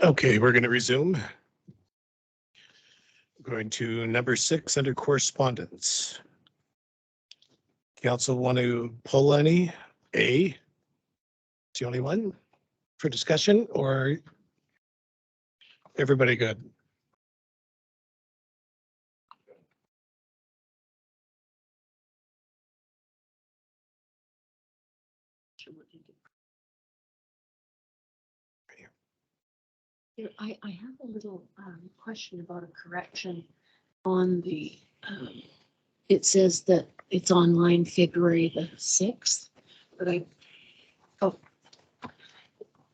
Okay, we're going to resume. Going to number 6 under correspondence. Council want to pull any? A? It's the only one for discussion, or everybody good? I have a little question about a correction on the, it says that it's online February the 6th, but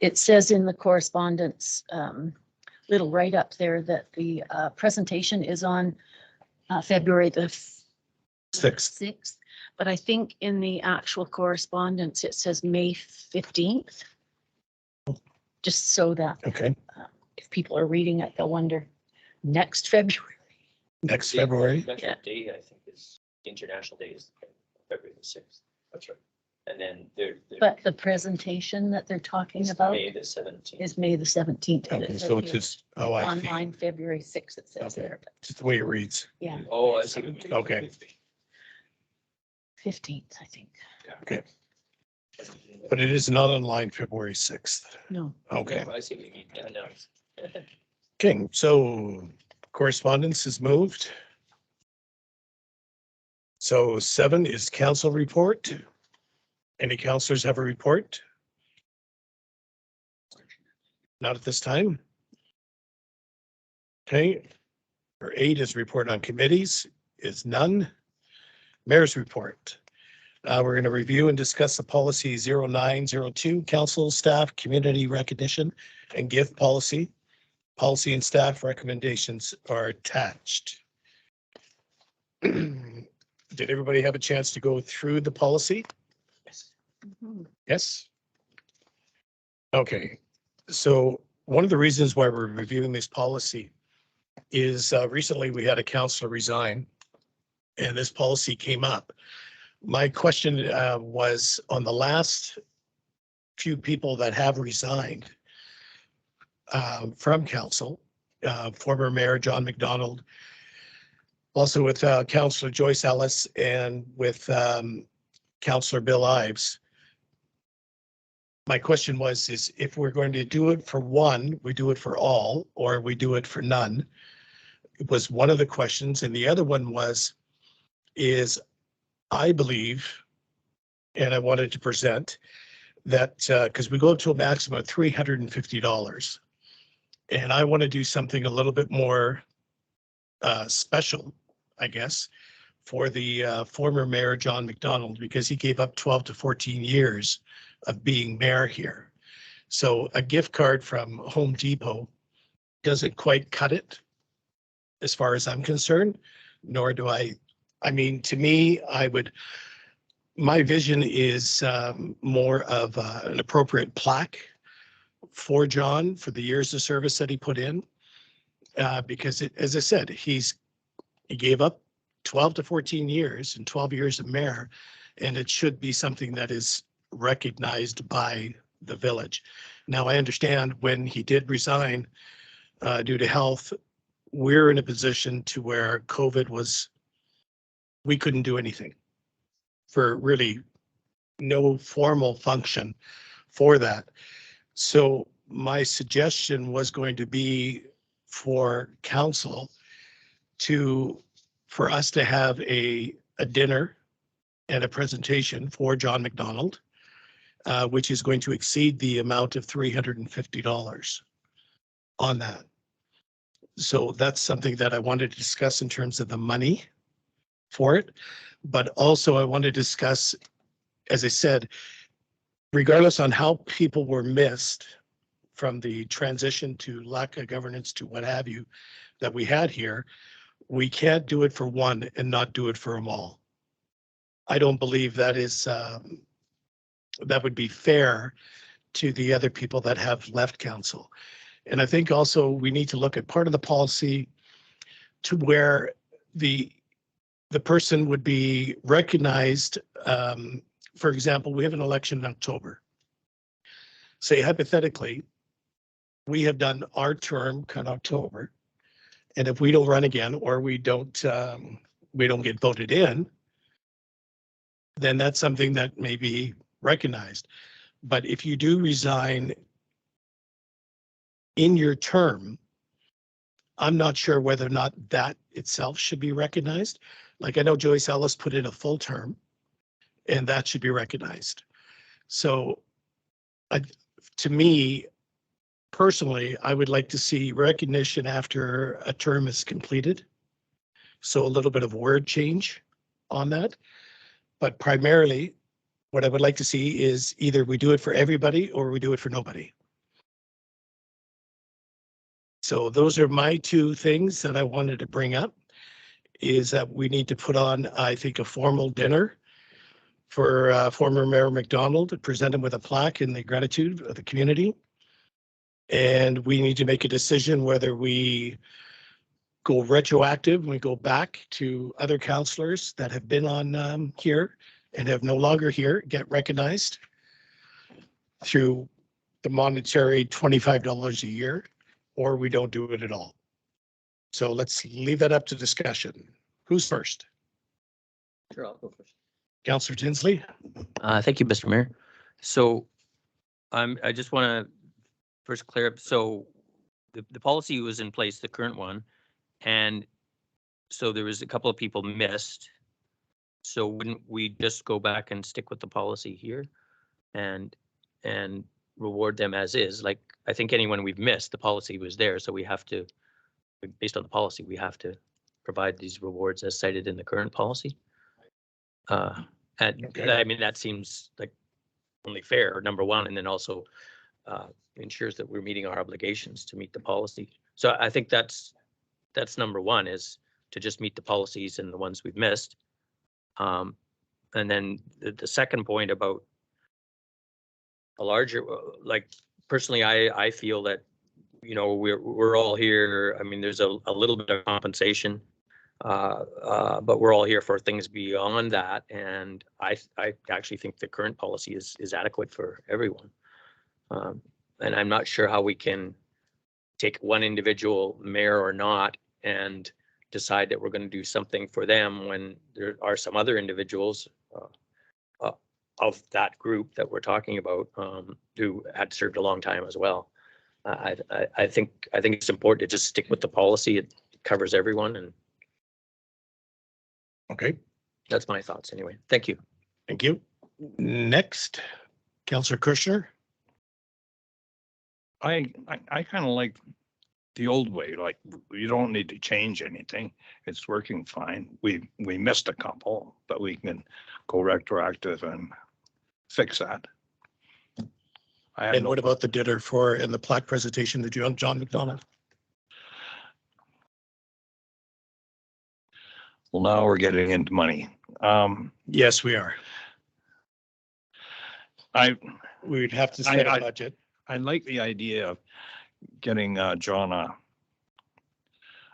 it says in the correspondence, little write-up there that the presentation is on February the 6th, but I think in the actual correspondence, it says May 15th. Just so that Okay, if people are reading it, they'll wonder, next February. next February. Next Yeah. day, I think, is International Day is February the 6th. That's right. And then there But the presentation that they're talking is about May the 17th. is May the 17th. and Okay, it so it's says just, oh, I see. online February 6th, it says Okay. there. But Just the way it reads. yeah, Oh, I see. what you mean. Okay. 15th, I think. Okay, but it is not online February 6th. No. Okay. Yeah, I see what you mean. Yeah, no. Okay, so correspondence is moved. So 7 is council report. Any councillors have a report? Not at this time. Okay. Or 8 is report on committees, is none. Mayor's report. We're going to review and discuss the policy 0902, council staff community recognition and gift policy. Policy and staff recommendations are attached. Did everybody have a chance to go through the policy? Mhm. Yes. Okay, so one of the reasons why we're reviewing this policy is recently we had a councillor resign and this policy came up. My question was on the last few people that have resigned from council, former Mayor John McDonald, also with Councillor Joyce Ellis and with Councillor Bill Ives. My question was, is if we're going to do it for one, we do it for all, or we do it for none? It was one of the questions. And the other one is I believe, and I wanted to present that because we go up to a maximum of $350. And I want to do something a little bit more special, I guess, for the former Mayor John McDonald, because he gave up 12 to 14 years of being mayor here. So a gift card from Home Depot doesn't quite cut it as far as I'm concerned, nor do I mean, to me, my vision is more of an appropriate plaque for John for the years of service that he put in. Because as I said, he gave up 12 to 14 years and 12 years of mayor, and it should be something that is recognized by the village. Now, I understand when he did resign due to health, we're in a position to where COVID we couldn't do anything for really no formal function for that. So my suggestion was going to be for council for us to have a dinner and a presentation for John McDonald, which is going to exceed the amount of $350 on that. So that's something that I wanted to discuss in terms of the money for it. But also I want to discuss, as I said, regardless on how people were missed from the transition to lack of governance to what have you that we had here, we can't do it for one and not do it for them all. I don't believe that is that would be fair to the other people that have left council. And I think also we need to look at part of the policy to where the person would be recognized For example, we have an election in October. Say hypothetically, we have done our term come October. And if we don't run again, or we don't get voted in, then that's something that may be recognized. But if you do resign in your term, I'm not sure whether or not that itself should be recognized. Like I know Joyce Ellis put in a full term, and that should be recognized. So to me, personally, I would like to see recognition after a term is completed. So a little bit of word change on that. But primarily, what I would like to see is either we do it for everybody or we do it for nobody. So those are my two things that I wanted to bring up, is that we need to put on, I think, a formal dinner for former Mayor McDonald to present him with a plaque in the gratitude of the community. And we need to make a decision whether we go retroactive, we go back to other councillors that have been on here and have no longer here, get recognized through the monetary $25 a year, or we don't do it at all. So let's leave that up to discussion. Who's first? Sure, I'll go first. Councillor Tinsley? Thank you, Mr. Mayor. So I just want to first clear up. So the policy was in place, the current one, and so there was a couple of people missed. So wouldn't we just go back and stick with the policy here and reward them as is? Like, I think anyone we've missed, the policy was there, so we have to, based on the policy, we have to provide these rewards as cited in the current policy. And Okay. I mean, that seems like only fair, number one, and then also ensures that we're meeting our obligations to meet the policy. So I think that's number one, is to just meet the policies and the ones we've missed. And then the second point about a larger, like personally, I feel that, you know, we're all here. I mean, there's a little bit of compensation, but we're all here for things beyond that. And I actually think the current policy is adequate for everyone. And I'm not sure how we can take one individual, mayor or not, and decide that we're going to do something for them when there are some other individuals of that group that we're talking about who had served a long time as well. I think it's important to just stick with the policy. It covers everyone, and Okay, that's my thoughts anyway. Thank you. thank you. Next, Councillor Kirschner. I kind of like the old way, like you don't need to change anything. It's working fine. We missed a couple, but we can go retroactive and fix that. I have And no, what about the dinner for and the plaque presentation to John McDonald? well, now we're getting into money. Yes, we are. I We'd have to set a budget. like the idea of getting John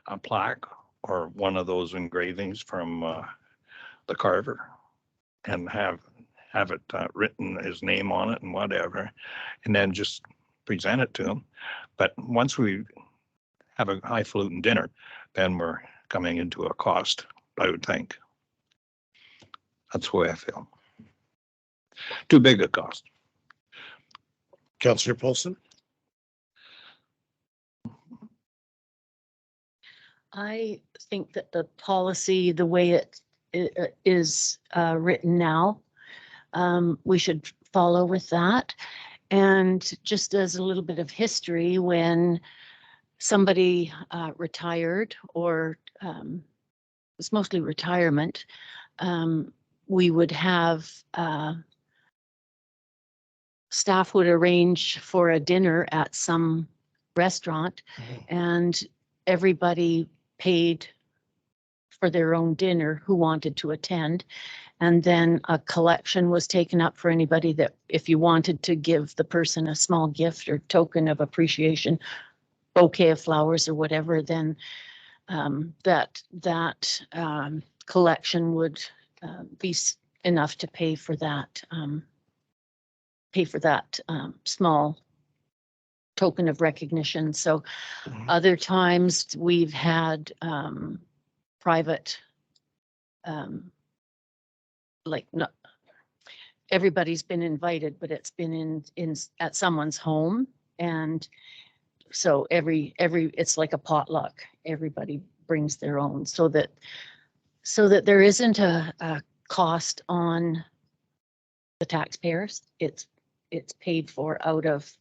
a plaque or one of those engravings from the carver and have it written his name on it and whatever, and then just present it to him. But once we have a highfalutin dinner, then we're coming into a cost, I would think. That's the way I feel. Too big a cost. Councillor Paulson? I think that the policy, the way it is written now, we should follow with that. And just as a little bit of history, when somebody retired, or it's mostly retirement, we would have staff would arrange for a dinner at some restaurant, and everybody paid for their own dinner who wanted to attend. And then a collection was taken up for anybody that, if you wanted to give the person a small gift or token of appreciation, bouquet of flowers or whatever, then that collection would be enough to pay for that, small token of recognition. So Mhm. other times we've had, private, like, not, everybody's been invited, but it's been at someone's home. And so it's like a potluck. Everybody brings their own so that there isn't a cost on the taxpayers. It's paid for out of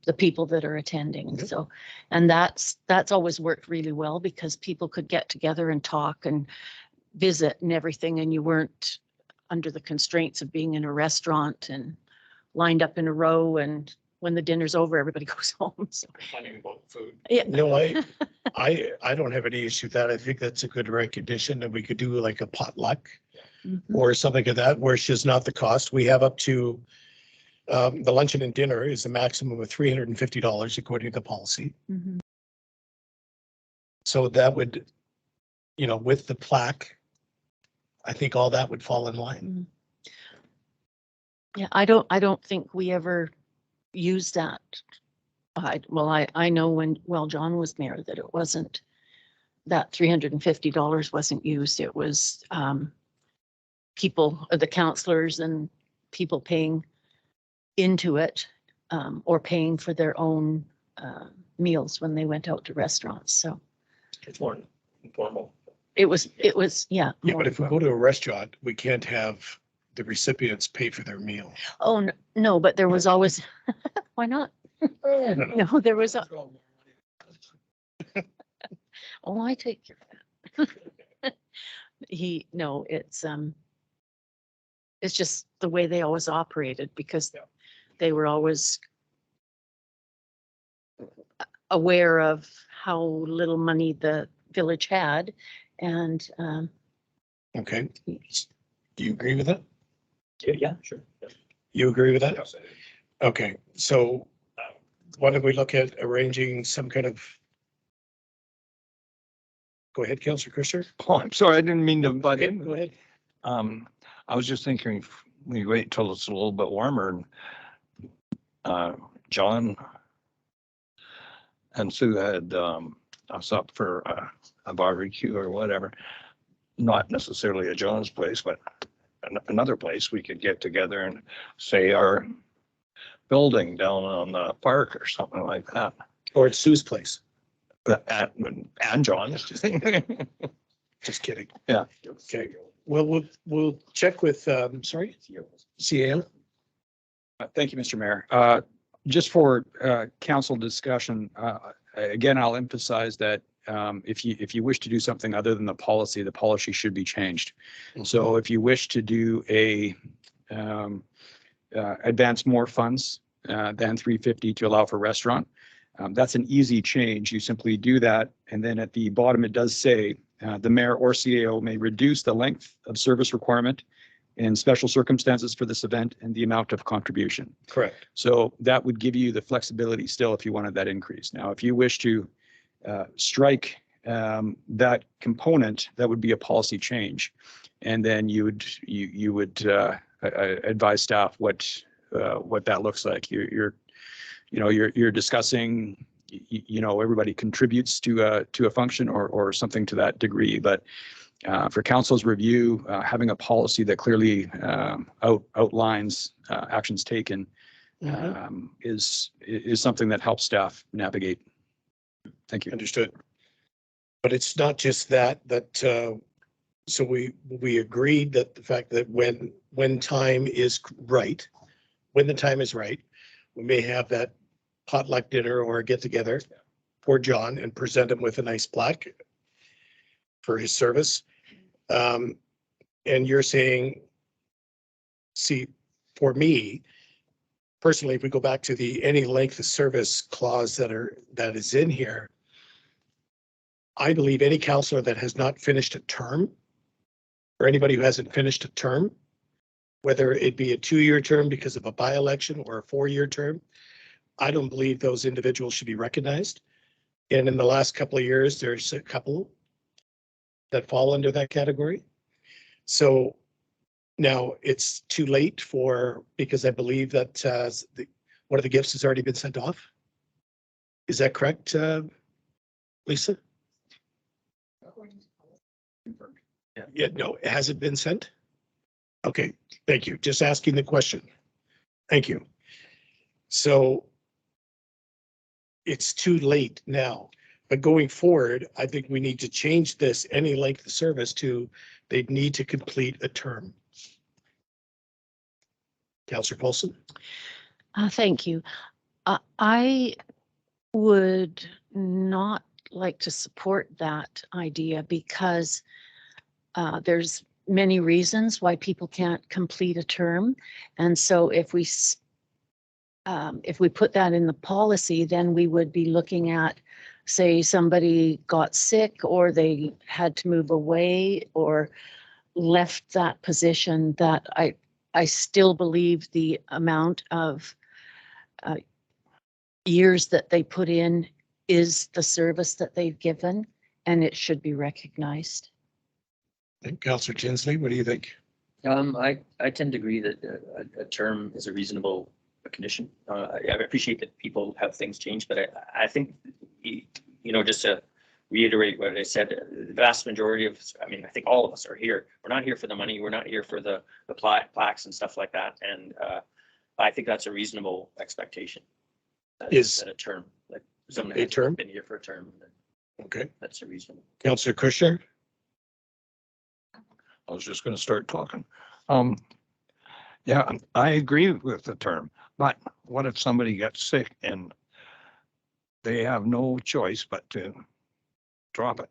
the people that are attending. Yep. So, and that's always worked really well because people could get together and talk and visit and everything, and you weren't under the constraints of being in a restaurant and lined up in a row, and when the dinner's over, everybody goes home. So, yeah, No, I don't have any issue with that. I think that's a good recognition, and we could do like a potluck mhm, or something like that, where it's just not the cost. We have up to the luncheon and dinner is a maximum of $350 according to the policy. mhm. So that would, with the plaque, I think all that would fall in line. Yeah, I don't think we ever used that. I know when, John was mayor, that it wasn't, that $350 wasn't used. It was, people, the counselors and people paying into it, or paying for their own, meals when they went out to restaurants. So It's more informal. it was, yeah. Yeah, more- but if we go to a restaurant, we can't have the recipients pay for their meal. Oh, no, but there was always, why not? No, there was, oh, I take care of that. No, it's just the way they always operated because Yeah. they were always aware of how little money the village had. And, Okay. Do you agree with that? Yeah, sure. Yeah. You agree with that? Okay, so why don't we look at arranging some kind of. Go ahead, Councillor Christian. Oh, I'm sorry, I didn't mean to butt Okay, in. go ahead. I was just thinking, if we wait till it's a little bit warmer and John and Sue had us up for a barbecue or whatever. Not necessarily at John's place, but another place we could get together and say our building down on the park or something like that. Or at Sue's place. And John's. Just kidding. Yeah. Okay, well, we'll check with, sorry, CAM. Thank you, Mr. Mayor. Just for council discussion, again, I'll emphasize that if you wish to do something other than the policy should be changed. So if you wish to do advance more funds than 350 to allow for restaurant, that's an easy change. You simply do that. And then at the bottom, it does say the mayor or CAO may reduce the length of service requirement in special circumstances for this event and the amount of contribution. Correct. So that would give you the flexibility still if you wanted that increase. Now, if you wish to strike that component, that would be a policy change. And then you would advise staff what that looks like. You're discussing, everybody contributes to a function or something to that degree. But for council's review, having a policy that clearly outlines actions taken is something that helps staff navigate. Thank you. Understood. But it's not just that, so we agreed that the fact that when time is right, when the time is right, we may have that potluck dinner or a get together for John and present him with a nice plaque for his service. And you're saying, see, for me personally, if we go back to the any length of service clause that is in here, I believe any councillor that has not finished a term or anybody who hasn't finished a term, whether it be a 2-year term because of a by-election or a 4-year term, I don't believe those individuals should be recognized. And in the last couple of years, there's a couple that fall under that category. So Now, it's too late because I believe that one of the gifts has already been sent off. Is that correct, Lisa? Yeah, no, has it been sent? Okay, thank you. Just asking the question. Thank you. So it's too late now, but going forward, I think we need to change this any length of service to they'd need to complete a term. Councillor Paulson? Thank you. I would not like to support that idea because there's many reasons why people can't complete a term. And so if we put that in the policy, then we would be looking at, say, somebody got sick or they had to move away or left that position, that I still believe the amount of years that they put in is the service that they've given, and it should be recognized. And Councillor Tinsley, what do you think? I tend to agree that a term is a reasonable condition. I appreciate that people have things change, but I think, just to reiterate what I said, the vast majority of, I think all of us are here. We're not here for the money. We're not here for the plaques and stuff like that. And I think that's a reasonable expectation. Is a term, like someone a has term? been here for a term. Okay. That's a reasonable. Councillor Kushner? I was just going to start talking. Yeah, I agree with the term, but what if somebody gets sick and they have no choice but to drop it?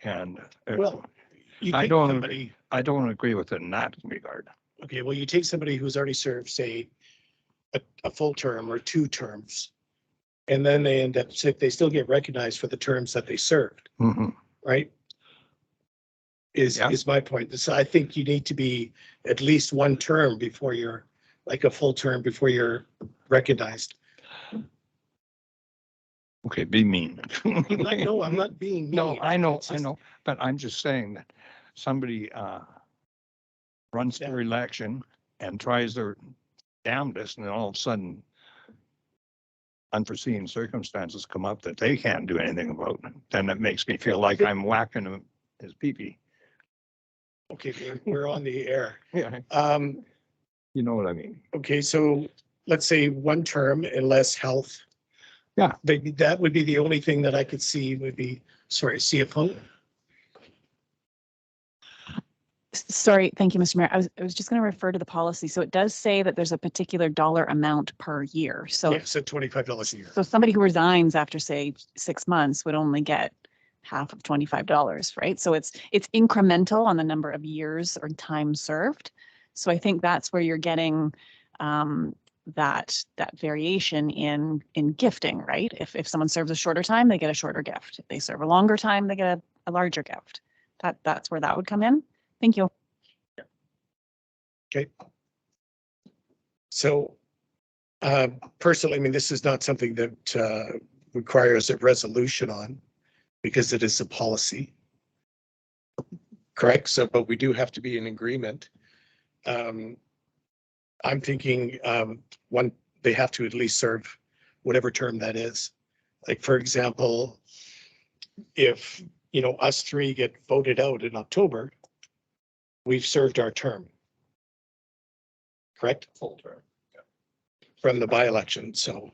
And Well, you I take don't- somebody, I don't agree with it in that regard. okay, well, you take somebody who's already served, say, a full term or 2 terms, and then they end up sick, they still get recognized for the terms that they served, Mhm. right? Yeah. Is my point. So I think you need to be at least 1 term before you're, like a full term before you're recognized. Okay, be mean. No, I'm not being mean. No, I know, It's just- but I'm just saying that somebody runs Yeah. for election and tries their damnedest, and then all of a sudden unforeseen circumstances come up that they can't do anything about, then it makes me feel like I'm whacking him his pee-pee. Okay, we're on the air. Yeah, you know what I mean? Okay, so let's say 1 term unless health. Yeah. That would be the only thing that I could see would be, sorry, CFO. Sorry, thank you, Mr. Mayor. I was just going to refer to the policy. So it does say that there's a particular dollar amount per year. So, Yeah, so $25 a year. so somebody who resigns after, say, 6 months would only get half of $25, right? So it's incremental on the number of years or time served. So I think that's where you're getting that variation in gifting, right? If someone serves a shorter time, they get a shorter gift. If they serve a longer time, they get a larger gift. That's where that would come in. Thank you. Okay. So personally, this is not something that requires a resolution on because it is a policy. Correct. So, but we do have to be in agreement. I'm thinking they have to at least serve whatever term that is. Like, for example, if, us 3 get voted out in October, we've served our term. Correct? Full term. From the by-election, so.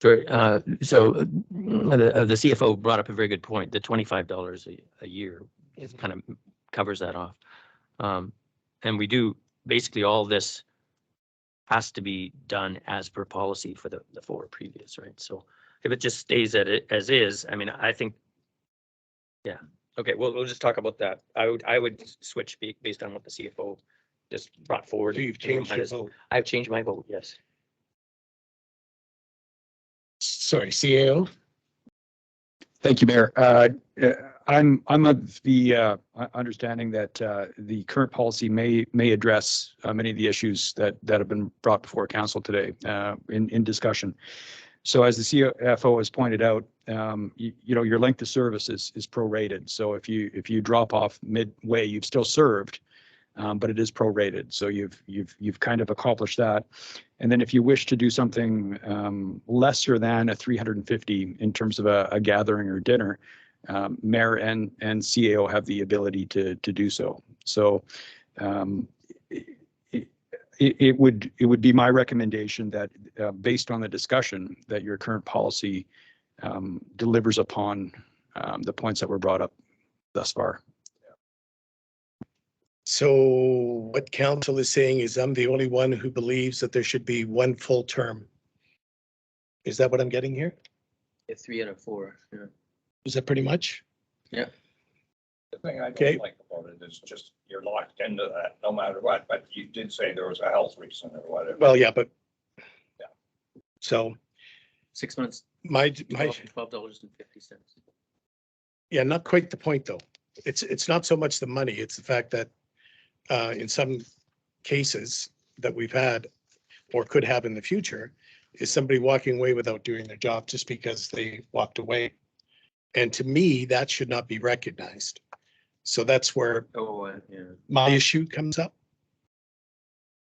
Sure. So the CFO brought up a very good point. The $25 a year kind of covers that off. And we do, basically all this has to be done as per policy for the 4 previous, right? So if it just stays as is, I think, yeah. Okay, we'll just talk about that. I would switch based on what the CFO just brought forward. So you've changed your vote. I've changed my vote, yes. Sorry, CAO? Thank you, Mayor. I'm of the understanding that the current policy may address many of the issues that have been brought before council today in discussion. So as the CFO has pointed out, you know, your length of service is prorated. So if you drop off midway, you've still served, but it is prorated. So you've kind of accomplished that. And then if you wish to do something lesser than a 350 in terms of a gathering or dinner, mayor and CAO have the ability to do so. So it would be my recommendation that based on the discussion that your current policy delivers upon the points that were brought up thus far. So what council is saying is I'm the only one who believes that there should be one full term. Is that what I'm getting here? Yeah, 3 out of 4. Yeah. Is that pretty much? The thing I Okay. don't like about it is just you're locked into that no matter what, but you did say there was a health reason or whatever. Well, yeah, but. Yeah. So 6 months, my, $12.50. yeah, not quite the point though. It's not so much the money, it's the fact that in some cases that we've had or could have in the future is somebody walking away without doing their job just because they walked away. And to me, that should not be recognized. So that's where Oh, yeah. my issue comes up.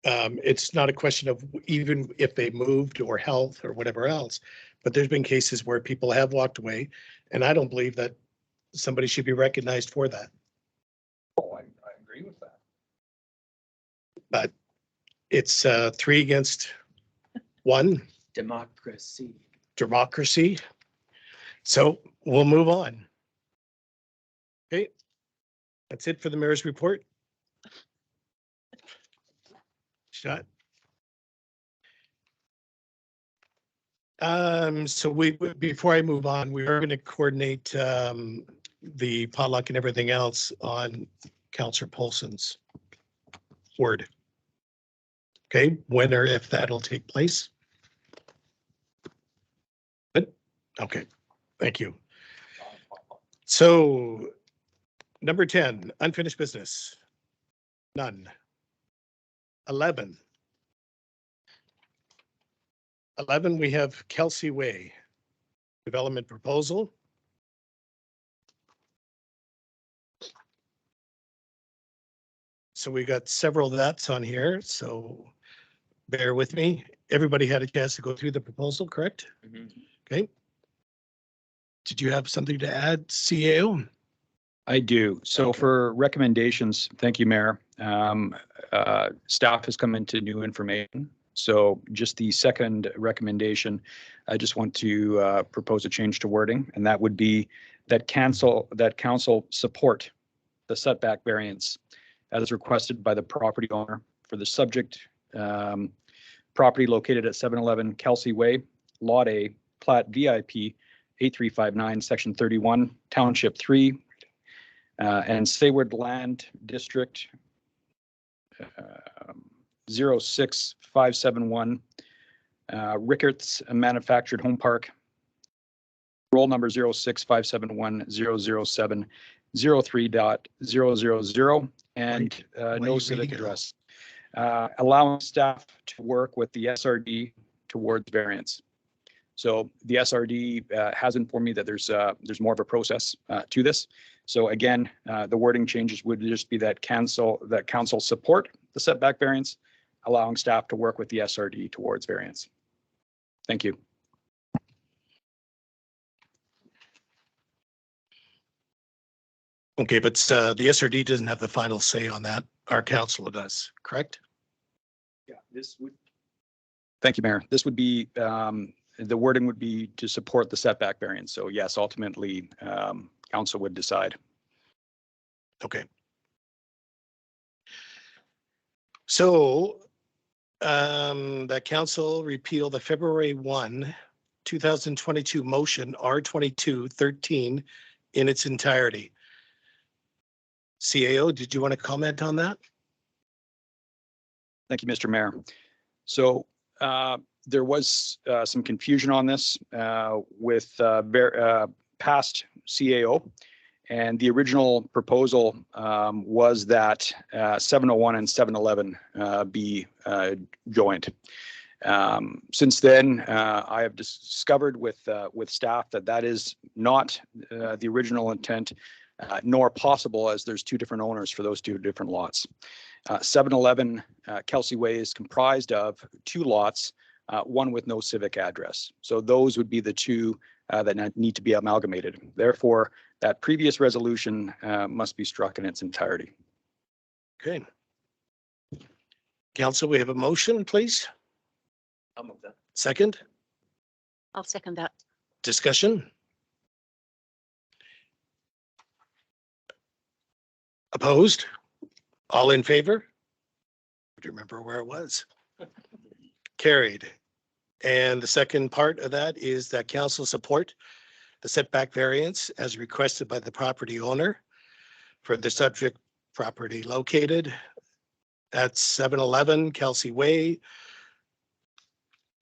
It's not a question of even if they moved or health or whatever else, but there's been cases where people have walked away, and I don't believe that somebody should be recognized for that. Oh, I agree with that. But it's 3 against 1, Democracy. democracy. So we'll move on. Okay, that's it for the mayor's report. Shut. So before I move on, we are going to coordinate the potluck and everything else on Councillor Polson's word. Okay, when or if that'll take place. Good. Okay, thank you. So number 10, unfinished business. None. 11. 11, we have Kelsey Way development proposal. So we got several that's on here, so bear with me. Everybody had a chance to go through the proposal, correct? Mhm. Okay. Did you have something to add, CAO? I do. So Okay. for recommendations, thank you, Mayor. Staff has come into new information. So just the second recommendation, I just want to propose a change to wording, and that would be that council support the setback variance as requested by the property owner for the subject property located at 711 Kelsey Way, Lot A, Plat VIP 8359, Section 31, Township 3, and Sayward Land District 06571, Rickards Manufactured Home Park, roll number 06571-007-03.000, and no civic address. Allowing staff to work with the SRD towards variance. So the SRD has informed me that there's more of a process to this. So again, the wording changes would just be that council support the setback variance, allowing staff to work with the SRD towards variance. Thank you. Okay, but the SRD doesn't have the final say on that. Our council does, correct? Yeah, this would. Thank you, Mayor. This would be, the wording would be to support the setback variance. So yes, ultimately, council would decide. Okay. So the council repeal the February 1, 2022 motion R2213 in its entirety. CAO, did you want to comment on that? Thank you, Mr. Mayor. So there was some confusion on this with past CAO, and the original proposal was that 701 and 711 be joined. Since then, I have discovered with staff that that is not the original intent, nor possible, as there's two different owners for those two different lots. 711 Kelsey Way is comprised of two lots, one with no civic address. So those would be the two that need to be amalgamated. Therefore, that previous resolution must be struck in its entirety. Okay. Council, we have a motion, please. I'll move that. Second, I'll second that. discussion. Opposed? All in favor? Do you remember where it was? Carried. And the second part of that is that council support the setback variance as requested by the property owner for the subject property located at 711 Kelsey Way.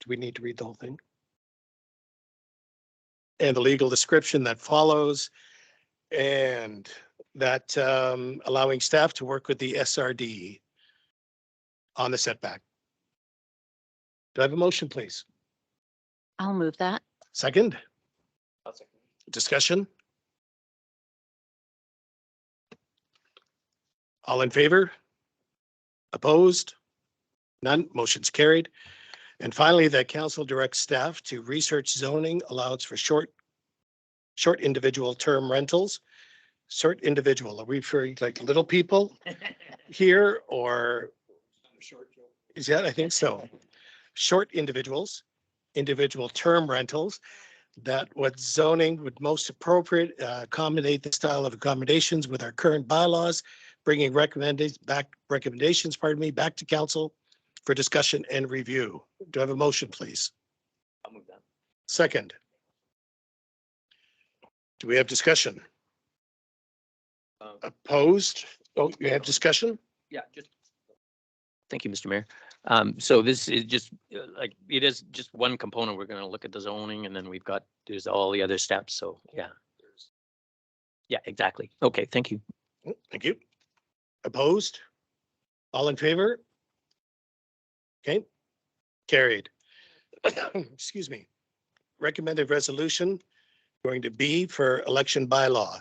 Do we need to read the whole thing? And the legal description that follows, and that allowing staff to work with the SRD on the setback. Do I have a motion, please? I'll move that. Second, I'll second. discussion? All in favor? Opposed? None. Motion's carried. And finally, that council directs staff to research zoning allows for short individual term rentals. Short individual, are we referring like little people here or? Is that, I think so. Short individuals, individual term rentals, that what zoning would most appropriate accommodate the style of accommodations with our current bylaws, bringing recommendations back to council for discussion and review. Do I have a motion, please? I'll move that. Second. Do we have discussion? Opposed? Oh, you have discussion? Yeah, just. Thank you, Mr. Mayor. So this is just like, it is just one component. We're going to look at the zoning and then there's all the other steps. So yeah. Yeah, exactly. Okay, thank you. Thank you. Opposed? All in favor? Okay, carried. Excuse me. Recommended resolution going to be for election bylaw.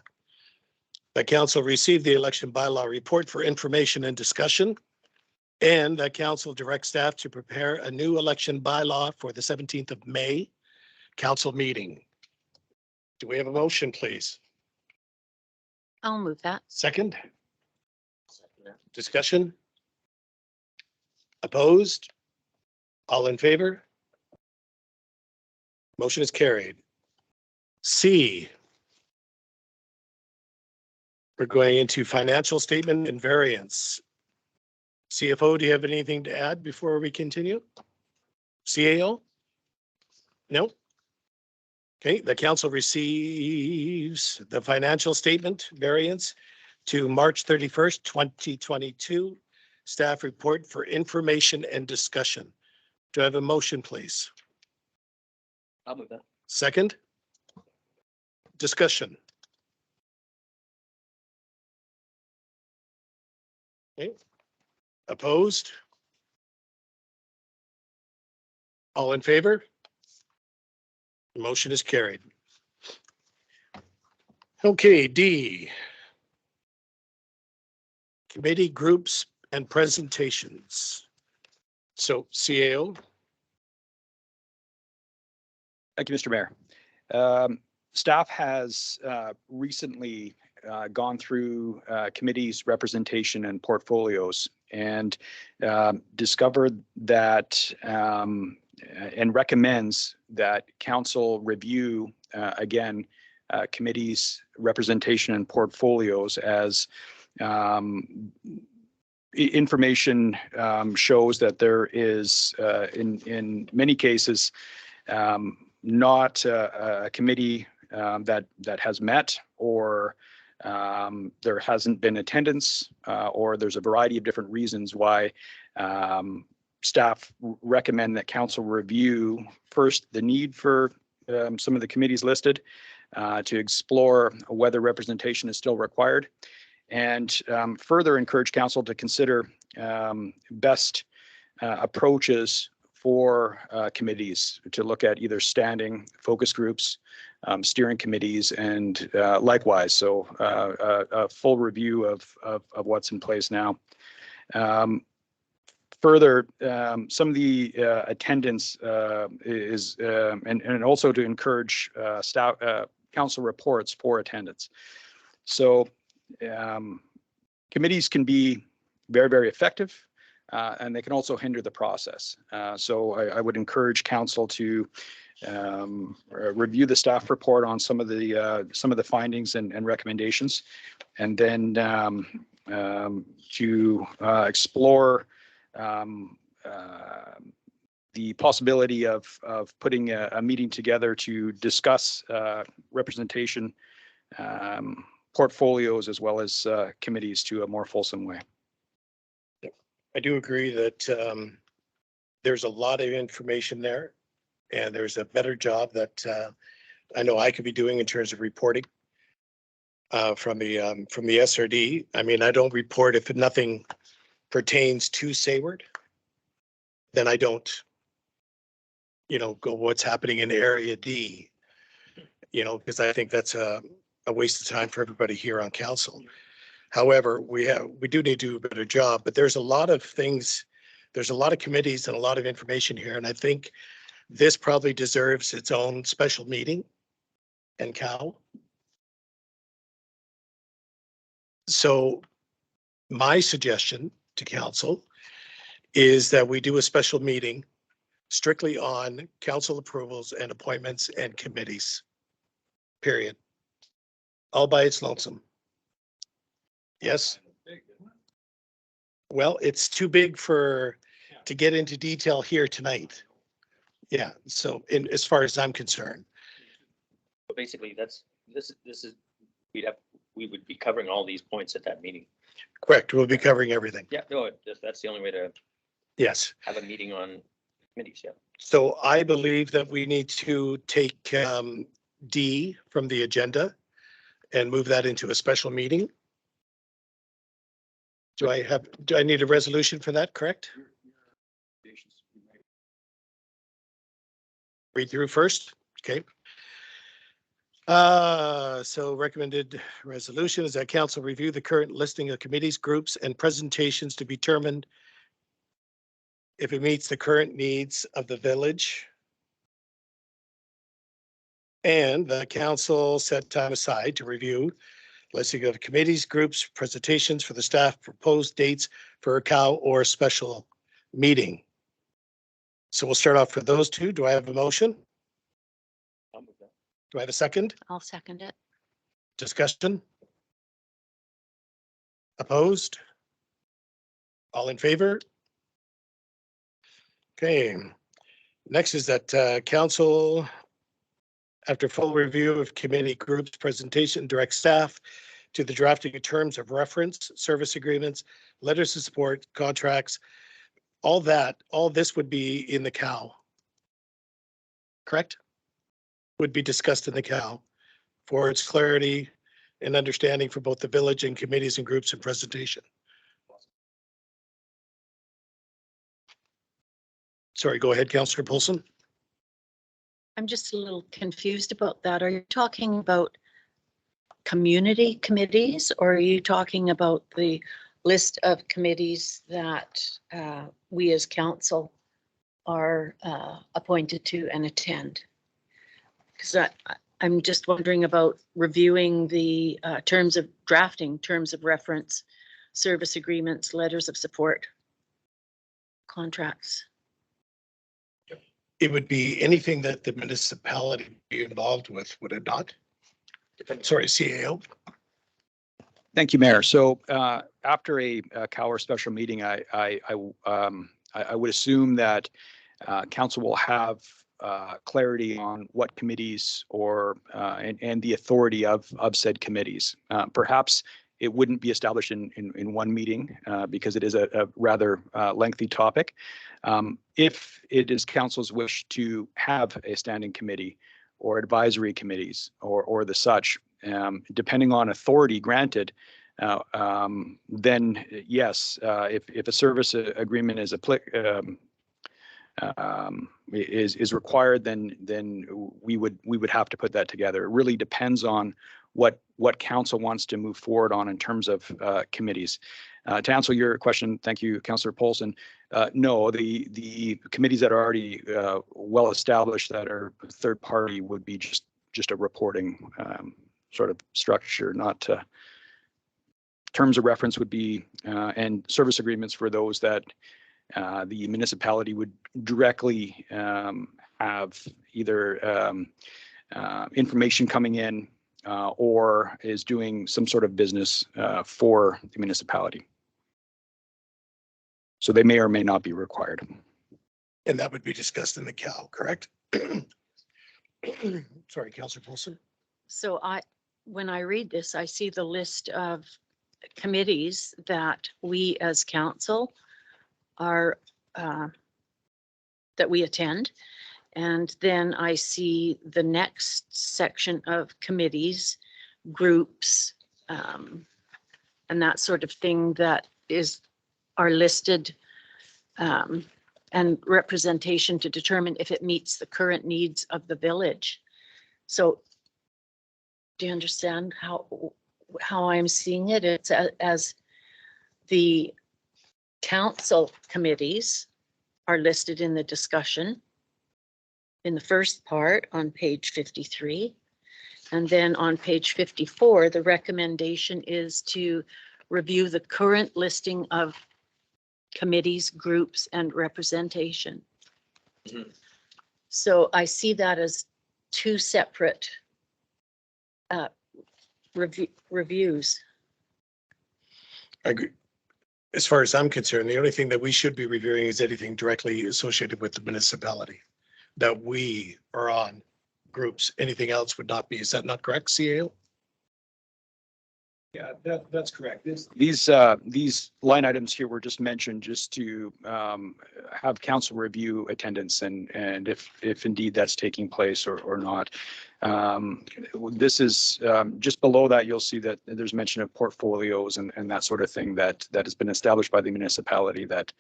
The council received the election bylaw report for information and discussion. And that council directs staff to prepare a new election bylaw for the 17th of May council meeting. Do we have a motion, please? I'll move that. Second, discussion? Opposed? All in favor? Motion is carried. C. We're going into financial statement and variance. CFO, do you have anything to add before we continue? CAO? No? Okay, the council receives the financial statement variance to March 31st, 2022. Staff report for information and discussion. Do I have a motion, please? I'll move that. Second? Discussion. Okay. Opposed? All in favor? The motion is carried. Okay, D. Committee groups and presentations. So CAO. Thank you, Mr. Mayor. Staff has recently gone through committees, representation and portfolios and discovered that and recommends that council review again committees, representation and portfolios as information shows that there is in many cases not a committee that has met, or there hasn't been attendance, or there's a variety of different reasons why staff recommend that council review first the need for some of the committees listed to explore whether representation is still required, and further encourage council to consider best approaches for committees to look at either standing focus groups, steering committees, and likewise. So a full review of what's in place now. Further, some of the attendance is, and also to encourage staff, council reports for attendance. So committees can be very, very effective, and they can also hinder the process. So I would encourage council to review the staff report on some of the findings and recommendations, and then to explore the possibility of putting a meeting together to discuss representation, portfolios, as well as committees to a more fulsome way. I do agree that there's a lot of information there, and there's a better job that I know I could be doing in terms of reporting from the SRD. I mean, I don't report if nothing pertains to Sayward, then I don't, go what's happening in Area D, because I think that's a waste of time for everybody here on council. However, we do need to do a better job, but there's a lot of things, there's a lot of committees and a lot of information here, and I think this probably deserves its own special meeting and cow. So my suggestion to council is that we do a special meeting strictly on council approvals and appointments and committees, period. All by its lonesome. Yes. Well, it's too big to get into detail here tonight. Yeah, so as far as I'm concerned. But basically, this is, we would be covering all these points at that meeting. Correct, we'll be covering everything. Yeah, no, that's the only way to Yes. have a meeting on committees, yeah. So I believe that we need to take D from the agenda and move that into a special meeting. Do I need a resolution for that, correct? Read through first, okay. So recommended resolution is that council review the current listing of committees, groups, and presentations to be determined if it meets the current needs of the village. And the council set time aside to review listing of committees, groups, presentations for the staff, proposed dates for a cow or special meeting. So we'll start off with those two. Do I have a motion? Do I have a second? I'll second it. Discussion? Opposed? All in favor? Okay. Next is that council, after full review of committee groups presentation, direct staff to the drafting of terms of reference, service agreements, letters of support, contracts, all this would be in the COW. Correct? Would be discussed in the COW for its clarity and understanding for both the village and committees and groups and presentation. Sorry, go ahead, Councillor Paulson. I'm just a little confused about that. Are you talking about community committees, or are you talking about the list of committees that we as council are appointed to and attend? Because I'm just wondering about reviewing the drafting terms of reference, service agreements, letters of support, contracts. It would be anything that the municipality would be involved with, would it not? Sorry, CAO. Thank you, Mayor. So after a COW or special meeting, I would assume that council will have clarity on what committees or and the authority of said committees. Perhaps it wouldn't be established in one meeting because it is a rather lengthy topic. If it is council's wish to have a standing committee or advisory committees or the such, depending on authority granted, then yes, if a service agreement is is required, then we would have to put that together. It really depends on what council wants to move forward on in terms of committees. To answer your question, thank you, Councillor Polson. No, the committees that are already well established that are third party would be just a reporting sort of structure, not terms of reference would be and service agreements for those that the municipality would directly have either information coming in or is doing some sort of business for the municipality. So they may or may not be required. And that would be discussed in the CAL, correct? Sorry, Councillor Polson. So when I read this, I see the list of committees that we as council are, that we attend. And then I see the next section of committees, groups, and that sort of thing that are listed, and representation to determine if it meets the current needs of the village. So do you understand how I'm seeing it? It's as the council committees are listed in the discussion in the first part on page 53. And then on page 54, the recommendation is to review the current listing of committees, groups, and representation. Mhm. So I see that as two separate reviews. I agree. As far as I'm concerned, the only thing that we should be reviewing is anything directly associated with the municipality that we are on. Groups, anything else would not be. Is that not correct, CAO? Yeah, that's correct. These line items here were just mentioned just to have council review attendance and if indeed that's taking place or not. This is just below that, you'll see that there's mention of portfolios and that sort of thing that has been established by the municipality that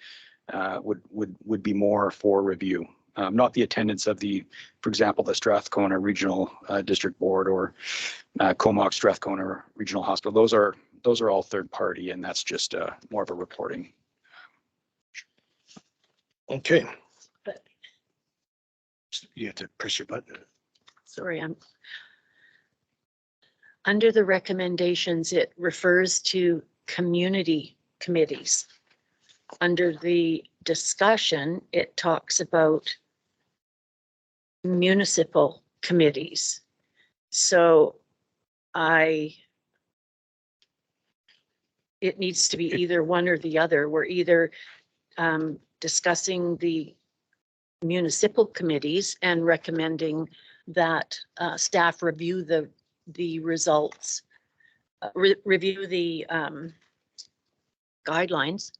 would be more for review. Not the attendance of for example, the Strathcona Regional District Board or Comox Strathcona Regional Hospital. Those are all third party, and that's just more of a reporting. Okay. But You have to press your button. sorry, I'm under the recommendations. It refers to community committees. Under the discussion, it talks about municipal committees. So it needs to be either one or the other. We're either discussing the municipal committees and recommending that staff review the results, review the guidelines,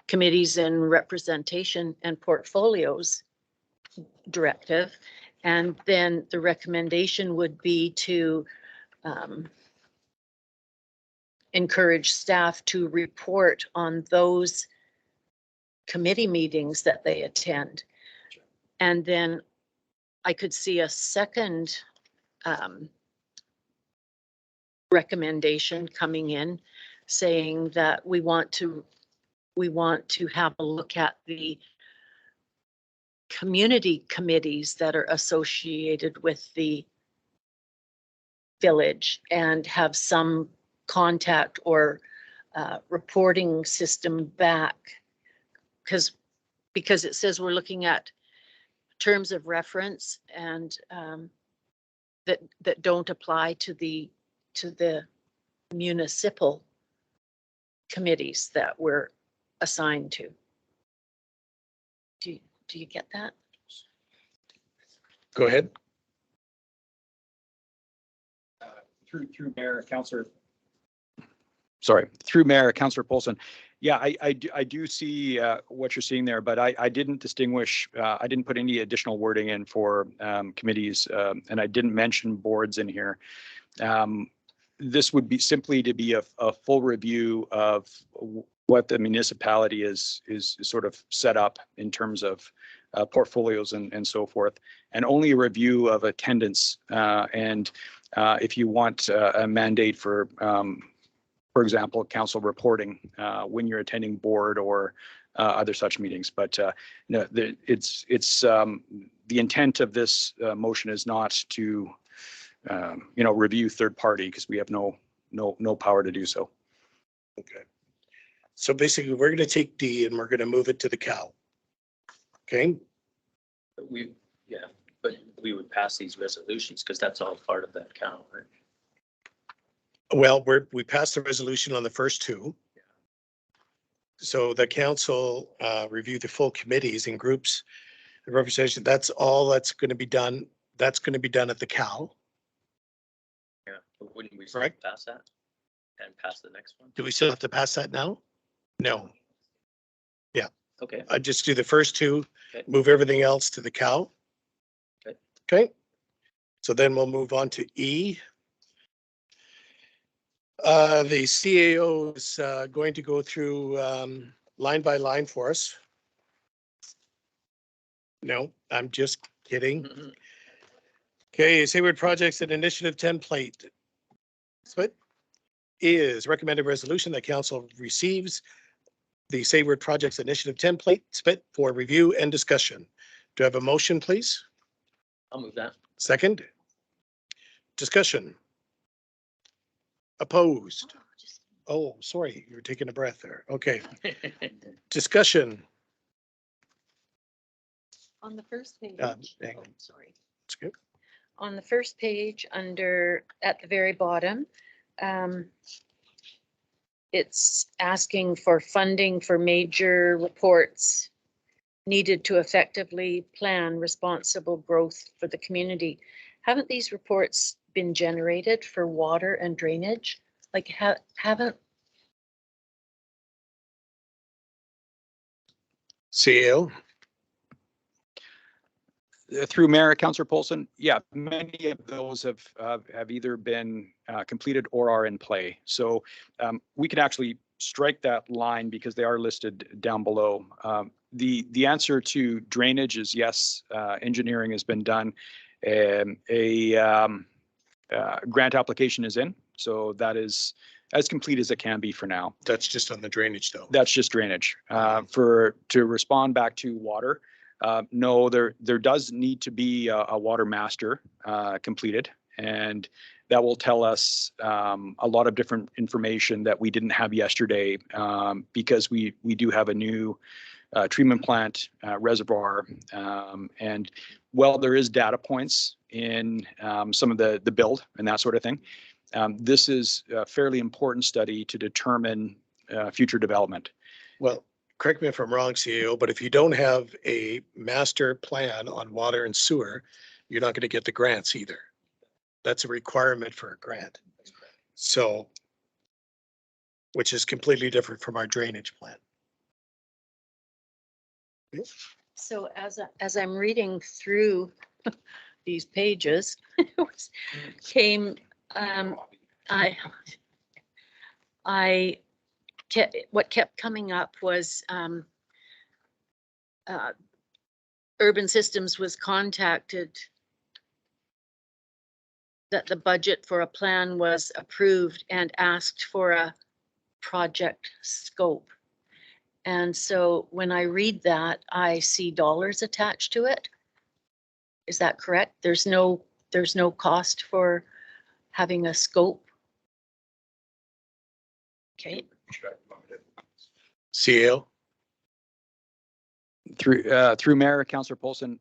committees and representation and portfolios directive. And then the recommendation would be to encourage staff to report on those committee meetings that they attend. And then I could see a second recommendation coming in saying that we want to have a look at the community committees that are associated with the village and have some contact or reporting system back, because it says we're looking at terms of reference and that don't apply to the municipal committees that we're assigned to. Do you get that? Go ahead. Through Mayor, through Mayor, Councillor Polson. Yeah, I do see what you're seeing there, but I didn't distinguish, I didn't put any additional wording in for committees, and I didn't mention boards in here. This would be simply to be a full review of what the municipality is sort of set up in terms of portfolios and so forth, and only a review of attendance. And if you want a mandate for example, council reporting when you're attending board or other such meetings. But no, it's the intent of this motion is not to review third party, because we have no power to do so. Okay. So basically, we're going to take D and we're going to move it to the Cal. Okay, But we would pass these resolutions because that's all part of that count, right? well, we passed the resolution on the first two. So the council reviewed the full committees and groups, the representation, that's all that's going to be done. That's going to be done at the Cal. Yeah, but wouldn't we still Correct. pass that and pass the next one? Do we still have to pass that now? No, Okay, I just do the first two, Okay. move everything else to the Cal. Okay. Okay, so then we'll move on to E. The CAO is going to go through line by line for us. No, I'm just kidding. Mhm. Okay, Hayward Projects and Initiative template. Split is recommended resolution that council receives the Hayward Projects Initiative template split for review and discussion. Do I have a motion, please? I'll move that. Second. Discussion. Opposed. Oh, sorry, you were taking a breath there. Okay, discussion. On the first page. hang Oh, on. sorry. It's good. On the first page, at the very bottom, it's asking for funding for major reports needed to effectively plan responsible growth for the community. Haven't these reports been generated for water and drainage? Like, haven't, CAO. Through Mayor, Councillor Polson, yeah, many of those have either been completed or are in play. So we can actually strike that line because they are listed down below. The answer to drainage is yes. Engineering has been done. A grant application is in, so that is as complete as it can be for now. That's just on the drainage though. That's just drainage. To respond back to water. No, there does need to be a water master completed, and that will tell us a lot of different information that we didn't have yesterday, because we do have a new treatment plant, reservoir, and while there is data points in some of the build and that sort of thing, this is a fairly important study to determine future development. Well, correct me if I'm wrong, CAO, but if you don't have a master plan on water and sewer, you're not going to get the grants either. That's a requirement for a grant. So, which is completely different from our drainage plan. so as I'm reading through these pages, what kept coming up was Urban Systems was contacted that the budget for a plan was approved and asked for a project scope. And so when I read that, I see dollars attached to it. Is that correct? There's no cost for having a scope. Okay. CAO. Through Mayor, Councillor Polson,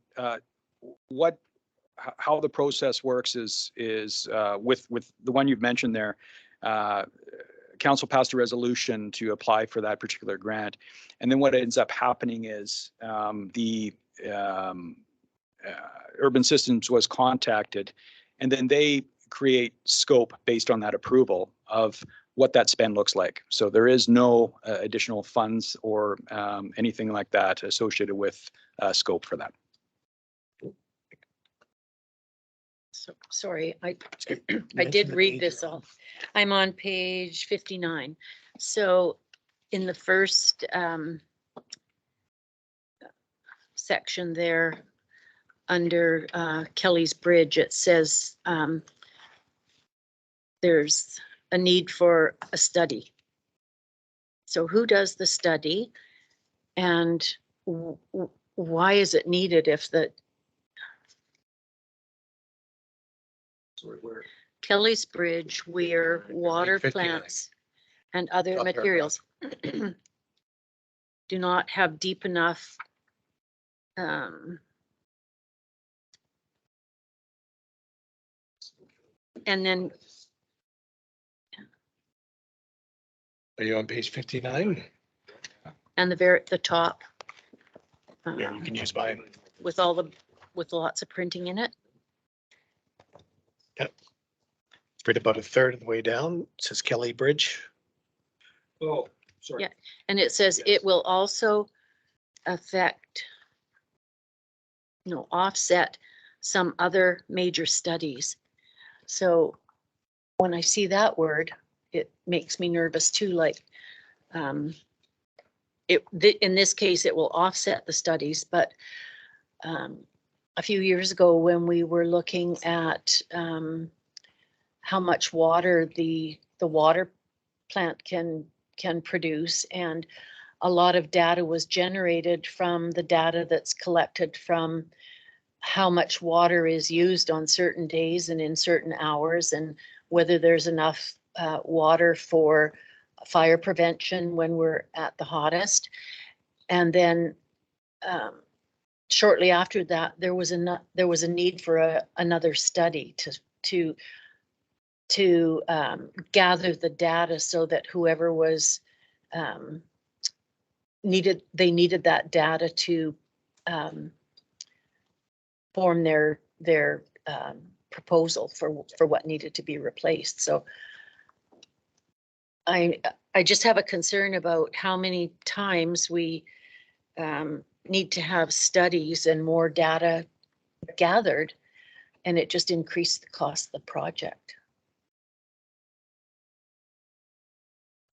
how the process works is with the one you've mentioned there. Council passed a resolution to apply for that particular grant, and then what ends up happening is the Urban Systems was contacted, and then they create scope based on that approval of what that spend looks like. So there is no additional funds or anything like that associated with scope for that. So, sorry, I did read this all. I'm on page 59. So in the first section there, under Kelly's Bridge, it says there's a need for a study. So who does the study, and why is it needed if the Kelly's Bridge, where water 59. plants and other Top materials do not have deep enough and then Are you on page 59? and the top Yeah, you can use mine. with all the with lots of printing in it. It's right about a third of the way down. It says Kelly Bridge. Oh, sorry. Yeah. And it says it will also offset some other major studies. So when I see that word, it makes me nervous too, like in this case, it will offset the studies, but a few years ago when we were looking at how much water the water plant can produce, and a lot of data was generated from the data that's collected from how much water is used on certain days and in certain hours, and whether there's enough water for fire prevention when we're at the hottest. And then shortly after that, there was a need for another study to gather the data so that whoever was needed that data to form their proposal for what needed to be replaced. So I just have a concern about how many times we need to have studies and more data gathered, and it just increased the cost of the project.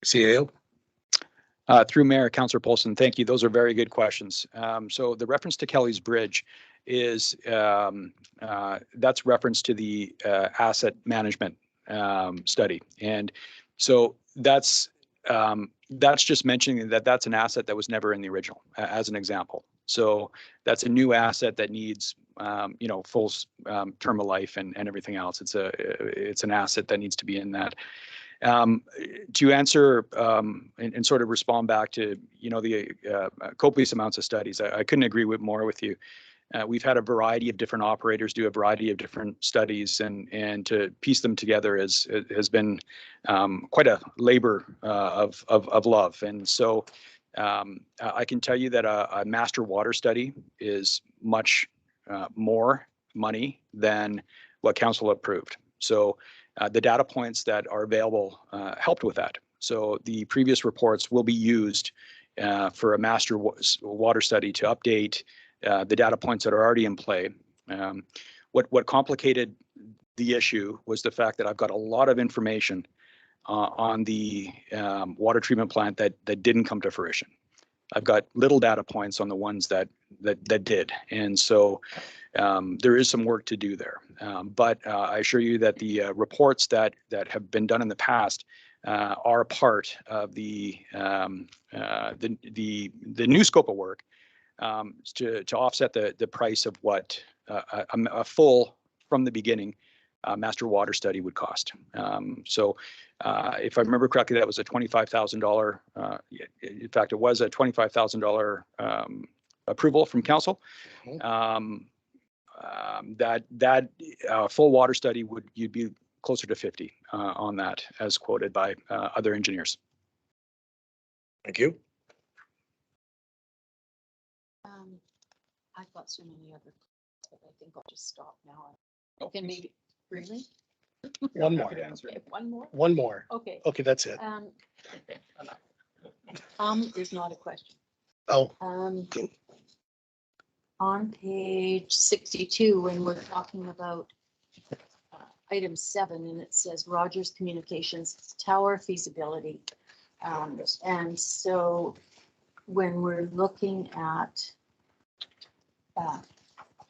CAO. Through Mayor, Councillor Polson, thank you. Those are very good questions. So the reference to Kelly's Bridge is that's reference to the asset management study, and so that's just mentioning that that's an asset that was never in the original, as an example. So that's a new asset that needs full term of life and everything else. It's an asset that needs to be in that. To answer and sort of respond back to the copious amounts of studies, I couldn't agree more with you. We've had a variety of different operators do a variety of different studies, and to piece them together has been quite a labor of love. And so I can tell you that a master water study is much more money than what council approved. So the data points that are available helped with that. So the previous reports will be used for a master water study to update the data points that are already in play. What complicated the issue was the fact that I've got a lot of information on the water treatment plant that didn't come to fruition. I've got little data points on the ones that did, and so there is some work to do there. But I assure you that the reports that have been done in the past are part of the new scope of work to offset the price of what a full from the beginning master water study would cost. So if I remember correctly, that was a $25,000. In fact, it was a $25,000 approval from council. That full water study you'd be closer to 50 on that, as quoted by other engineers. Thank you. I've got so many other, but I think I'll just stop now. Can maybe really? One more. Okay, one more? One more. Okay. Okay, that's it. Is not a question. Oh, On page 62, when we're talking about item 7, and it says Rogers Communications Tower feasibility. And so when we're looking at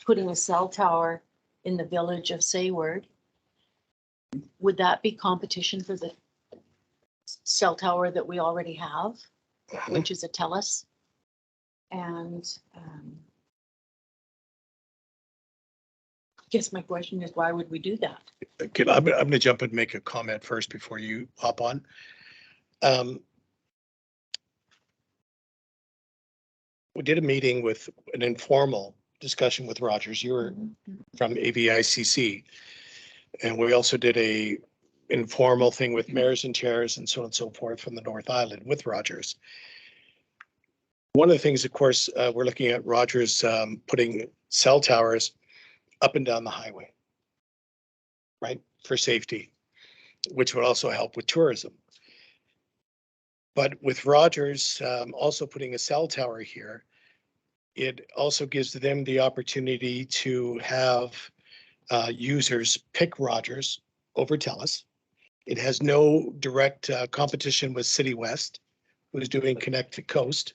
putting a cell tower in the village of Sayward, would that be competition for the cell tower that we already have, which is a TELUS? And I guess my question is, why would we do that? Okay, I'm gonna jump and make a comment first before you hop on. We did a meeting with an informal discussion with Rogers. You were from AVICC. And we also did a informal thing with mayors and chairs and so on and so forth from the North Island with Rogers. One of the things, of course, we're looking at Rogers putting cell towers up and down the highway, right, for safety, which would also help with tourism. But with Rogers also putting a cell tower here, it also gives them the opportunity to have users pick Rogers over TELUS. It has no direct competition with City West, who's doing Connect to Coast.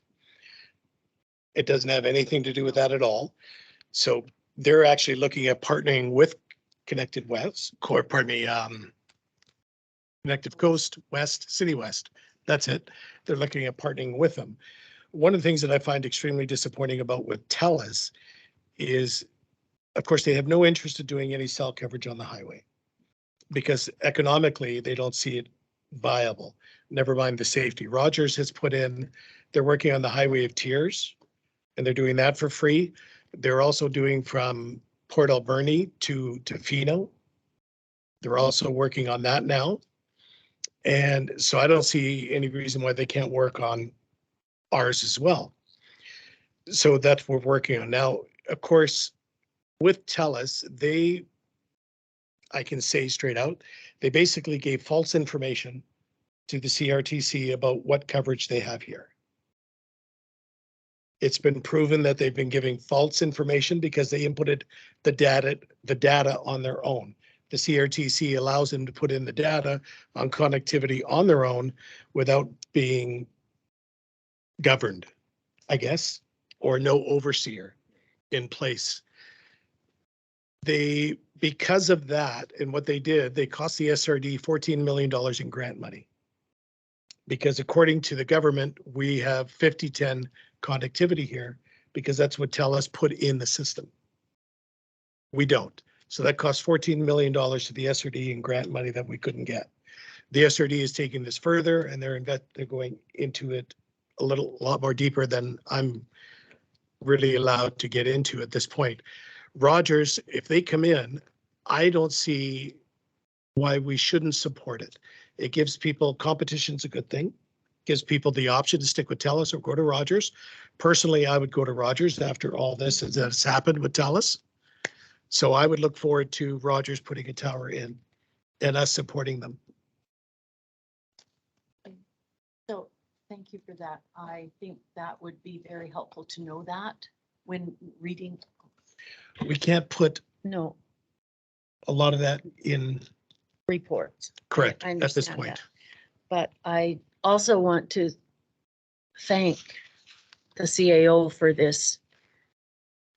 It doesn't have anything to do with that at all. So they're actually looking at partnering with Connected West, or pardon me, Connected Coast West, City West. That's it. They're looking at partnering with them. One of the things that I find extremely disappointing about with TELUS is, of course, they have no interest in doing any cell coverage on the highway because economically they don't see it viable. Never mind the safety. Rogers has put in, they're working on the Highway of Tears and they're doing that for free. They're also doing from Port Alberni to Fino. They're also working on that now. And so I don't see any reason why they can't work on ours as well. So that's what we're working on now. Of course, with TELUS, I can say straight out, they basically gave false information to the CRTC about what coverage they have here. It's been proven that they've been giving false information because they inputted the data on their own. The CRTC allows them to put in the data on connectivity on their own without being governed, I guess, or no overseer in place. Because of that and what they did, they cost the SRD $14 million in grant money. Because according to the government, we have 50-10 connectivity here because that's what TELUS put in the system. We don't. So that costs $14 million to the SRD in grant money that we couldn't get. The SRD is taking this further and they're going into it a lot more deeper than I'm really allowed to get into at this point. Rogers, if they come in, I don't see why we shouldn't support it. It gives people, competition's a good thing. Gives people the option to stick with TELUS or go to Rogers. Personally, I would go to Rogers after all this has happened with TELUS. So I would look forward to Rogers putting a tower in and us supporting them. So thank you for that. I think that would be very helpful to know that when reading. We can't put No, a lot of that in, reports. correct, I at this understand point. that. But I also want to thank the CAO for this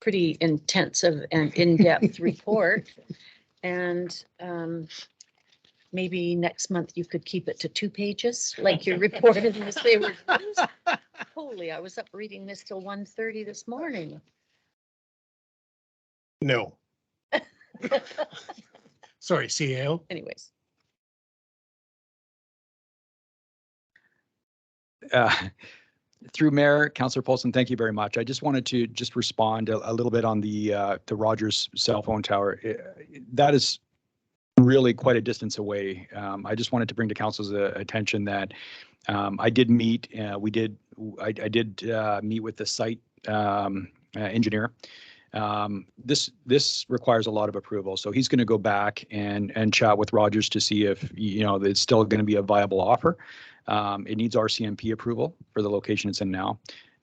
pretty intensive and in-depth report. And maybe next month you could keep it to 2 pages, like your report in the Sayward News. Holy, I was up reading this till 1:30 this morning. No. Sorry, CAO. Anyways. Through Mayor, Councillor Paulson, thank you very much. I just wanted to just respond a little bit on the Rogers cell phone tower. That is really quite a distance away. I just wanted to bring to council's attention that I did meet, I did meet with the site engineer. This requires a lot of approval. So he's going to go back and chat with Rogers to see if, it's still going to be a viable offer. It needs RCMP approval for the location it's in now.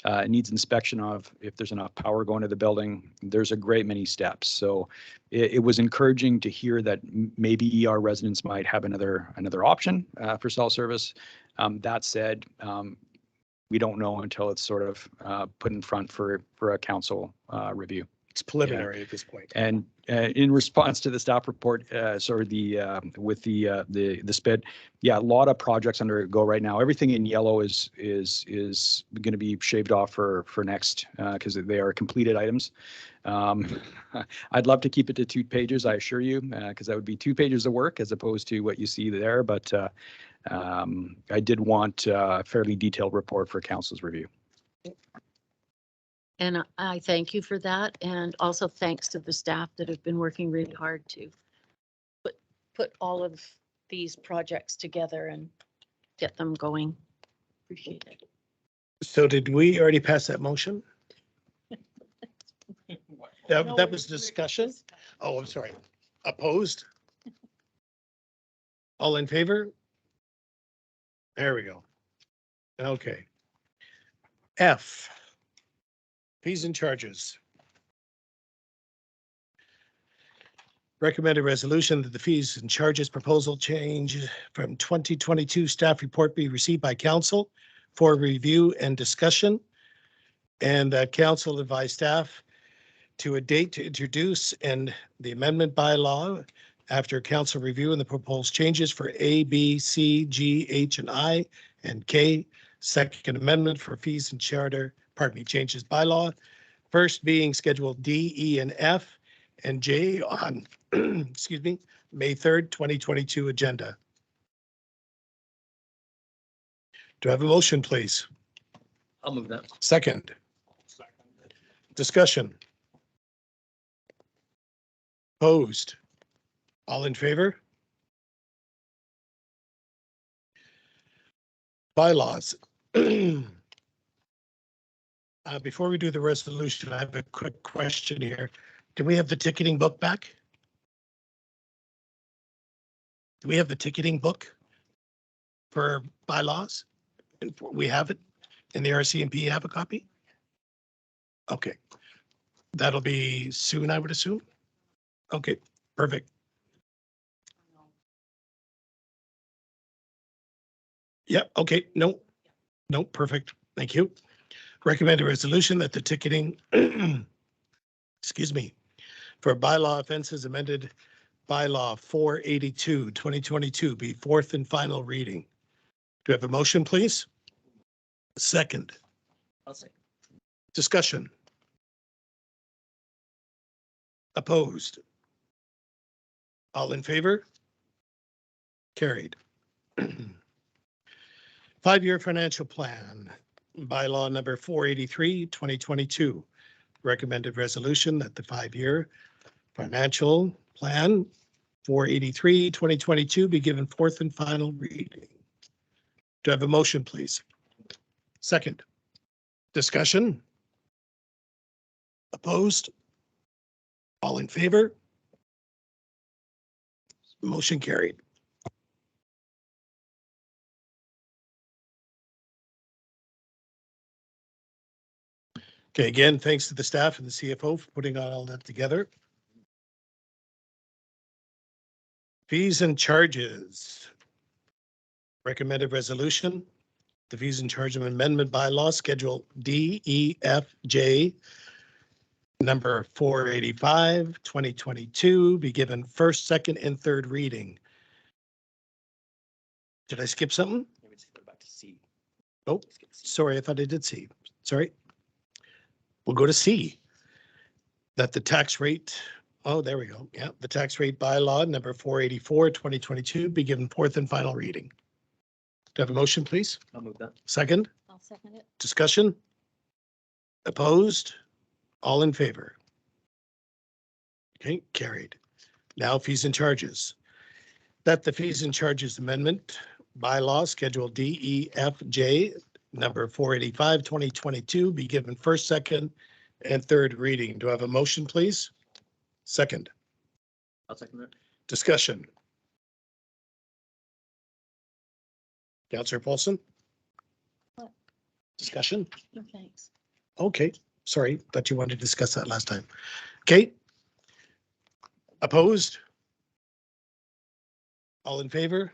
It needs inspection of if there's enough power going to the building. There's a great many steps. So it was encouraging to hear that maybe our residents might have another option for cell service. That said, we don't know until it's sort of put in front for a council review. It's preliminary at this point. And in response to the staff report, with the SPID, yeah, a lot of projects undergo right now. Everything in yellow is going to be shaved off for next because they are completed items. I'd love to keep it to 2 pages, I assure you, because that would be 2 pages of work as opposed to what you see there. But I did want a fairly detailed report for council's review. And I thank you for that. And also thanks to the staff that have been working really hard to put all of these projects together and get them going. Appreciate it. So did we already pass that motion? That was discussion? Oh, I'm sorry. Opposed? All in favor? There we go. Okay. F, fees and charges. Recommended resolution that the fees and charges proposal change from 2022 staff report be received by council for review and discussion. And that council advise staff to a date to introduce and the amendment bylaw after council review and the proposed changes for A, B, C, G, H, and I, and K. Second amendment for fees and changes bylaw. First being scheduled D, E, and F, and J on, excuse me, May 3rd, 2022 agenda. Do I have a motion, please? I'll move that. Second. Discussion. Opposed? All in favor? Bylaws. Before we do the resolution, I have a quick question here. Do we have the ticketing book back? Do we have the ticketing book for bylaws? And we have it in the RCMP. Have a copy? Okay. That'll be soon, I would assume. Okay, perfect. Yeah, okay, no, perfect. Thank you. Recommend a resolution that the ticketing, excuse me, for bylaw offenses amended bylaw 482, 2022 be fourth and final reading. Do I have a motion, please? Second. I'll say. Discussion. Opposed? All in favor? Carried. 5-year financial plan, bylaw number 483, 2022. Recommended resolution that the 5-year financial plan 483, 2022 be given fourth and final reading. Do I have a motion, please? Second. Discussion? Opposed? All in favor? Motion carried. Okay, again, thanks to the staff and the CFO for putting all that together. Fees and charges. Recommended resolution. The fees and charge amendment bylaw schedule D, E, F, J, number 485, 2022 be given first, second, and third reading. Did I skip something? Maybe let's go back to C. Oh, sorry, I thought I did C. Sorry. We'll go to C. That the tax rate, oh, there we go. Yeah, the tax rate bylaw number 484, 2022 be given fourth and final reading. Do I have a motion, please? I'll move that. Second, I'll second it. discussion? Opposed? All in favor? Okay, carried. Now fees and charges. That the fees and charges amendment bylaw schedule D, E, F, J, number 485, 2022 be given first, second, and third reading. Do I have a motion, please? Second. I'll second that. Discussion. Councillor Paulson? Discussion? No, thanks. Okay, sorry, thought you wanted to discuss that last time. Okay. Opposed? All in favor?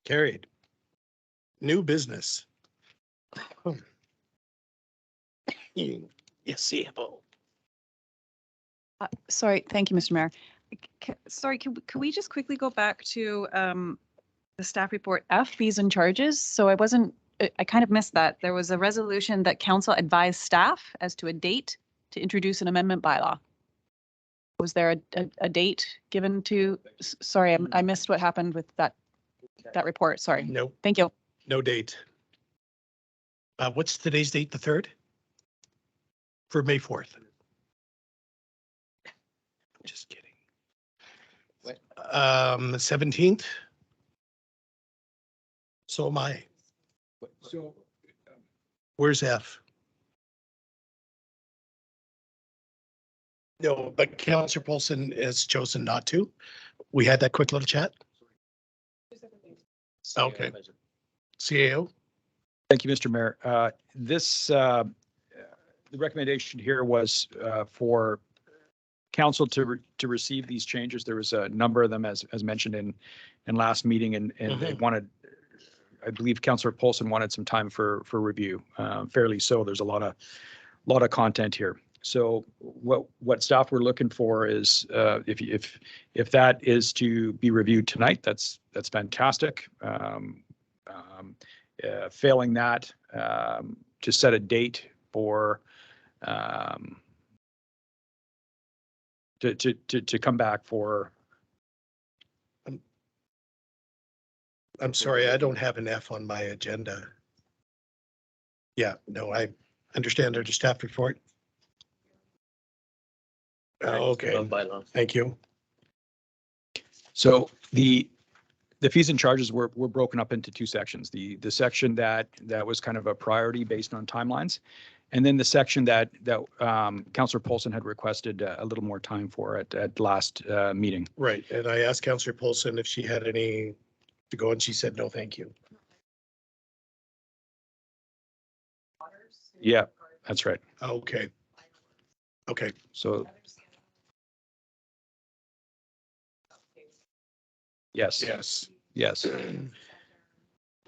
Carried. New business. Yes, CFO. Sorry, thank you, Mr. Mayor. Sorry, could we just quickly go back to the staff report F, fees and charges? So I kind of missed that. There was a resolution that council advised staff as to a date to introduce an amendment bylaw. Was there a date given to, sorry, I missed what happened with that report. Sorry. No, Thank you. no date. What's today's date? The 3rd? For May 4th. Just kidding. What? 17th. So am I. So Where's F? No, but Councillor Paulson has chosen not to. We had that quick little chat. Okay. CAO? thank you, Mr. Mayor. The recommendation here was for council to receive these changes. There was a number of them as mentioned in last meeting, and they wanted, I believe Councillor Paulson wanted some time for review. Fairly so. There's a lot of content here. So what staff we're looking for is if that is to be reviewed tonight, that's fantastic. Failing that, to set a date for to come back for. I'm sorry, I don't have an F on my agenda. Yeah, no, I understand under staff report. Okay, Bylaws. thank you. So the fees and charges were broken up into two sections. The section that was kind of a priority based on timelines, and then the section that Councillor Paulson had requested a little more time for at last meeting. Right, and I asked Councillor Paulson if she had any to go, and she said, no, thank you. Yeah, that's right. Okay. Okay, So yes, yes.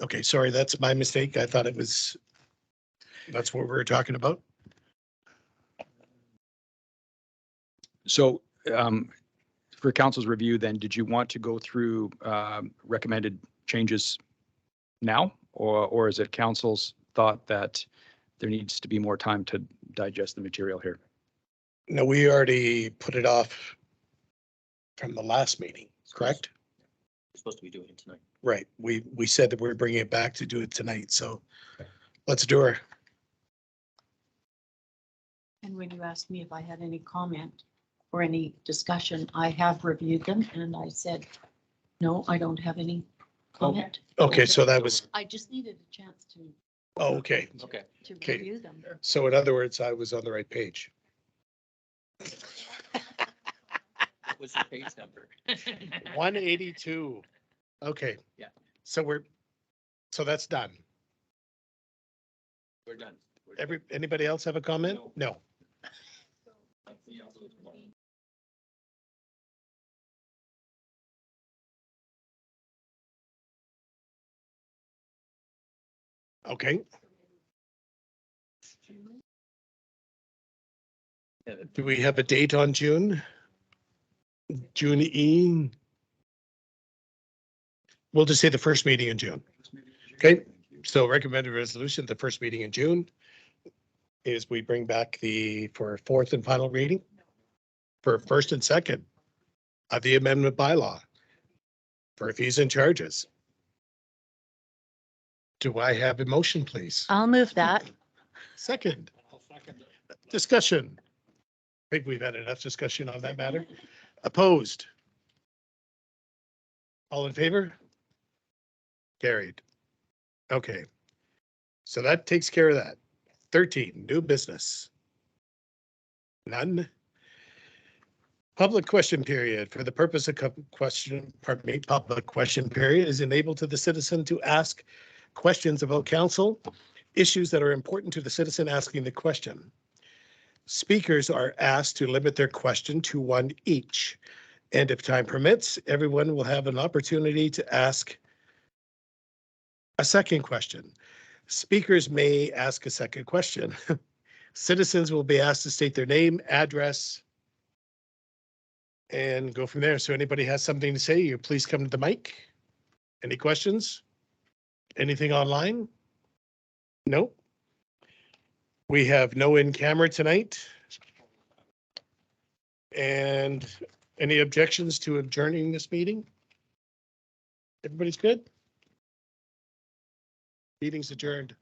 Okay, sorry, that's my mistake. I thought that's what we were talking about. So for council's review, then, did you want to go through recommended changes now, or is it council's thought that there needs to be more time to digest the material here? No, we already put it off from the last meeting, correct? We're supposed to be doing it tonight. Right, we said that we're bringing it back to do it tonight, so let's do her. And when you asked me if I had any comment or any discussion, I have reviewed them and I said, no, I don't have any comment. Okay, so that was, I just needed a chance okay. Okay. to Okay. review them. So in other words, I was on the right page. What was the page number? 182. Okay. Yeah. So so that's done. We're done. We're done. Anybody else have a comment? No. Okay. Do we have a date on June? June E? We'll just say the first meeting in June. Okay, so recommended resolution, the first meeting in June is we bring back for fourth and final reading for first and second of the amendment bylaw for fees and charges. Do I have a motion, please? I'll move that. Second. Discussion. I think we've had enough discussion on that matter. Opposed? All in favor? Carried. Okay. So that takes care of that. 13, new business. None. Public question period. For the purpose of public question period is enabled to the citizen to ask questions about council, issues that are important to the citizen asking the question. Speakers are asked to limit their question to one each. And if time permits, everyone will have an opportunity to ask a second question. Speakers may ask a second question. Citizens will be asked to state their name, address, and go from there. So anybody has something to say, you please come to the mic. Any questions? Anything online? No. We have no in camera tonight. And any objections to adjourning this meeting? Everybody's good? Meeting's adjourned.